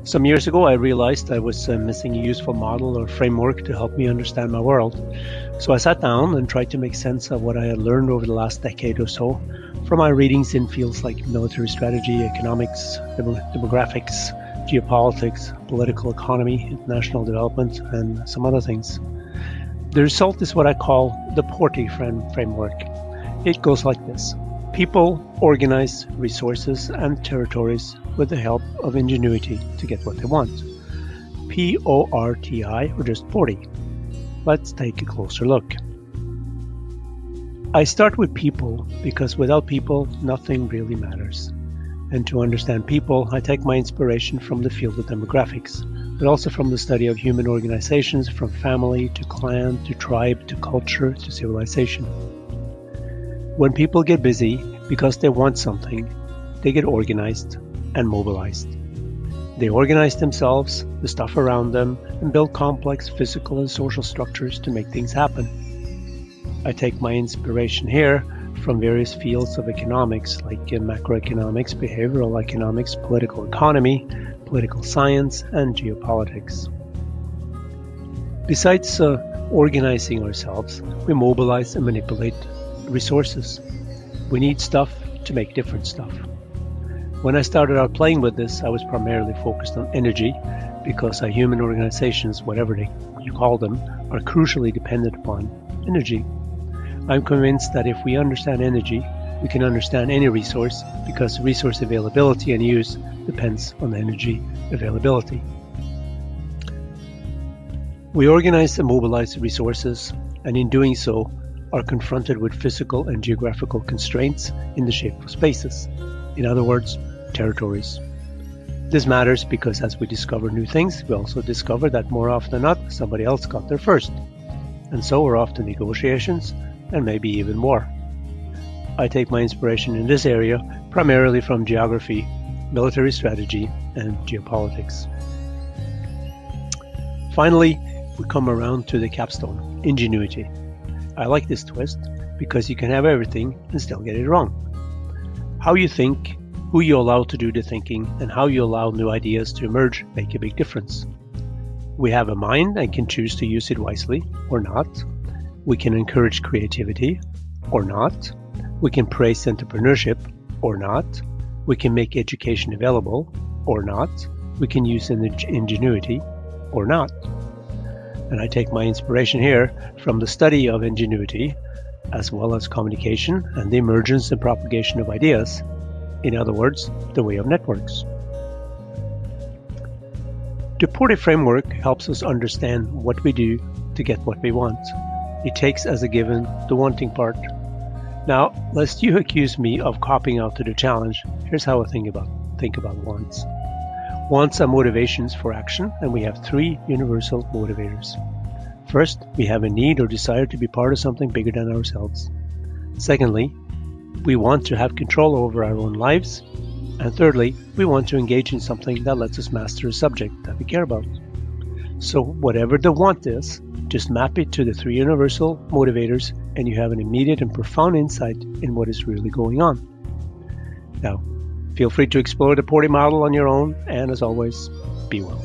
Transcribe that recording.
Some years ago, I realized I was missing a useful model or framework to help me understand my world. So I sat down and tried to make sense of what I had learned over the last decade or so from my readings in fields like military strategy, economics, demographics, geopolitics, political economy, international development, and some other things. The result is what I call the PORTI framework. It goes like this. People organize resources and territories with the help of ingenuity to get what they want. PORTI, or just PORTI. Let's take a closer look. I start with people because without people, nothing really matters. And to understand people, I take my inspiration from the field of demographics, but also from the study of human organizations from family to clan to tribe to culture to civilization. When people get busy because they want something, they get organized and mobilized. They organize themselves, the stuff around them, and build complex physical and social structures to make things happen. I take my inspiration here from various fields of economics like macroeconomics, behavioral economics, political economy, political science, and geopolitics. Besides organizing ourselves, we mobilize and manipulate resources. We need stuff to make different stuff. When I started out playing with this, I was primarily focused on energy because our human organizations, whatever you call them, are crucially dependent upon energy. I'm convinced that if we understand energy, we can understand any resource because resource availability and use depends on energy availability. We organize and mobilize resources, and in doing so, are confronted with physical and geographical constraints in the shape of spaces. In other words, territories. This matters because as we discover new things, we also discover that more often than not, somebody else got there first. And so we're off to negotiations, and maybe even more. I take my inspiration in this area primarily from geography, military strategy, and geopolitics. Finally, we come around to the capstone, ingenuity. I like this twist because you can have everything and still get it wrong. How you think, who you allow to do the thinking, and how you allow new ideas to emerge make a big difference. We have a mind and can choose to use it wisely or not. We can encourage creativity or not. We can praise entrepreneurship or not. We can make education available or not. We can use ingenuity or not. And I take my inspiration here from the study of ingenuity, as well as communication and the emergence and propagation of ideas. In other words, the way of networks. The PORTI framework helps us understand what we do to get what we want. It takes as a given the wanting part. Now, lest you accuse me of copying out to the challenge, here's how I think about wants. Wants are motivations for action, and we have three universal motivators. First, we have a need or desire to be part of something bigger than ourselves. Secondly, we want to have control over our own lives. And thirdly, we want to engage in something that lets us master a subject that we care about. So whatever the want is, just map it to the three universal motivators and you have an immediate and profound insight in what is really going on. Now, feel free to explore the PORTI model on your own, and as always, be well.